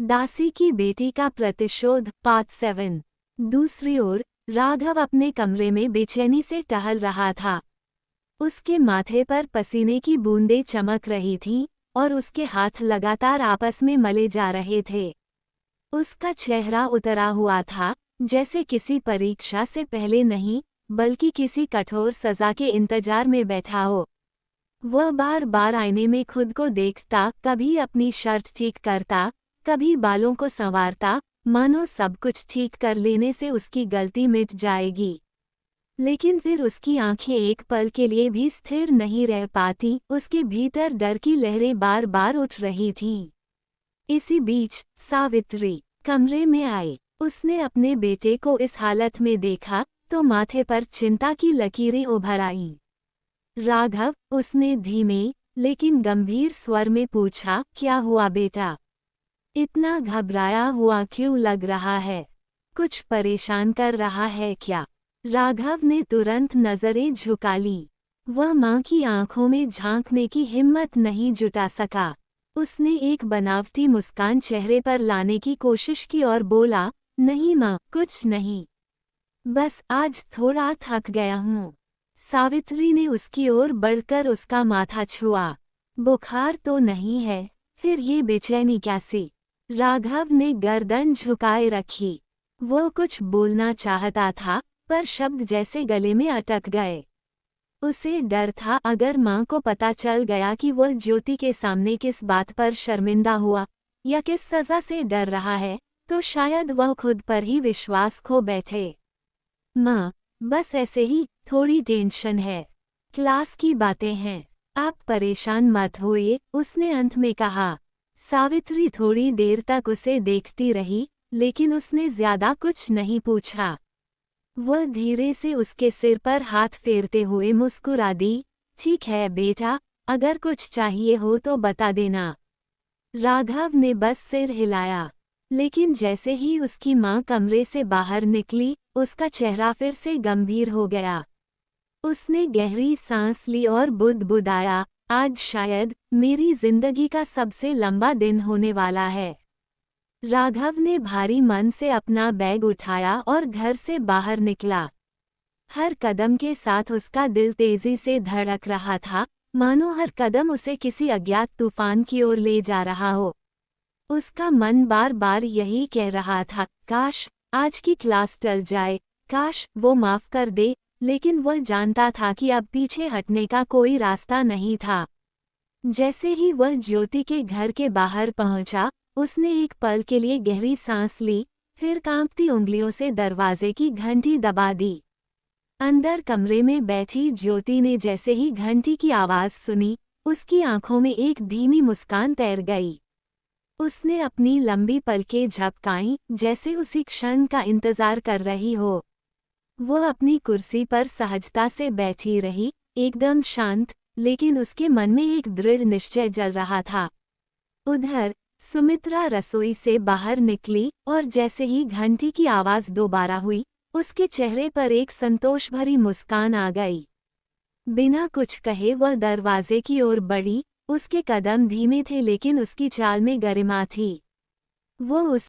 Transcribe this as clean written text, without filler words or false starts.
दासी की बेटी का प्रतिशोध पार्ट 7। दूसरी ओर राघव अपने कमरे में बेचैनी से टहल रहा था। उसके माथे पर पसीने की बूंदें चमक रही थीं और उसके हाथ लगातार आपस में मले जा रहे थे। उसका चेहरा उतरा हुआ था, जैसे किसी परीक्षा से पहले नहीं बल्कि किसी कठोर सजा के इंतजार में बैठा हो। वह बार बार आईने में खुद को देखता, कभी अपनी शर्ट ठीक करता, कभी बालों को संवारता, मानो सब कुछ ठीक कर लेने से उसकी गलती मिट जाएगी। लेकिन फिर उसकी आंखें एक पल के लिए भी स्थिर नहीं रह पाती, उसके भीतर डर की लहरें बार बार उठ रही थीं। इसी बीच सावित्री कमरे में आई। उसने अपने बेटे को इस हालत में देखा तो माथे पर चिंता की लकीरें उभर आईं। राघव, उसने धीमे लेकिन गंभीर स्वर में पूछा, क्या हुआ बेटा? इतना घबराया हुआ क्यों लग रहा है? कुछ परेशान कर रहा है क्या? राघव ने तुरंत नजरें झुका ली। वह मां की आंखों में झांकने की हिम्मत नहीं जुटा सका। उसने एक बनावटी मुस्कान चेहरे पर लाने की कोशिश की और बोला, नहीं मां, कुछ नहीं। बस आज थोड़ा थक गया हूँ। सावित्री ने उसकी ओर बढ़कर उसका माथा छुआ। बुखार तो नहीं है, फिर ये बेचैनी कैसी? राघव ने गर्दन झुकाए रखी। वो कुछ बोलना चाहता था, पर शब्द जैसे गले में अटक गए। उसे डर था, अगर मां को पता चल गया कि वह ज्योति के सामने किस बात पर शर्मिंदा हुआ या किस सजा से डर रहा है, तो शायद वह खुद पर ही विश्वास खो बैठे। मां, बस ऐसे ही थोड़ी टेंशन है। क्लास की बातें हैं, आप परेशान मत होइए, उसने अंत में कहा। सावित्री थोड़ी देर तक उसे देखती रही, लेकिन उसने ज्यादा कुछ नहीं पूछा। वह धीरे से उसके सिर पर हाथ फेरते हुए मुस्कुरा दी, ठीक है बेटा, अगर कुछ चाहिए हो तो बता देना। राघव ने बस सिर हिलाया, लेकिन जैसे ही उसकी मां कमरे से बाहर निकली, उसका चेहरा फिर से गंभीर हो गया। उसने गहरी सांस ली और बुदबुदाया, आज शायद मेरी जिंदगी का सबसे लंबा दिन होने वाला है। राघव ने भारी मन से अपना बैग उठाया और घर से बाहर निकला। हर कदम के साथ उसका दिल तेजी से धड़क रहा था, मानो हर कदम उसे किसी अज्ञात तूफान की ओर ले जा रहा हो। उसका मन बार बार यही कह रहा था, काश आज की क्लास टल जाए, काश वो माफ कर दे, लेकिन वह जानता था कि अब पीछे हटने का कोई रास्ता नहीं था। जैसे ही वह ज्योति के घर के बाहर पहुंचा, उसने एक पल के लिए गहरी सांस ली, फिर कांपती उंगलियों से दरवाजे की घंटी दबा दी। अंदर कमरे में बैठी ज्योति ने जैसे ही घंटी की आवाज सुनी, उसकी आंखों में एक धीमी मुस्कान तैर गई। उसने अपनी लंबी पलकें झपकाईं, जैसे उसी क्षण का इंतजार कर रही हो। वह अपनी कुर्सी पर सहजता से बैठी रही, एकदम शांत, लेकिन उसके मन में एक दृढ़ निश्चय जल रहा था। उधर सुमित्रा रसोई से बाहर निकली और जैसे ही घंटी की आवाज दोबारा हुई, उसके चेहरे पर एक संतोष भरी मुस्कान आ गई। बिना कुछ कहे वह दरवाजे की ओर बढ़ी। उसके कदम धीमे थे, लेकिन उसकी चाल में गरिमा थी। वो उस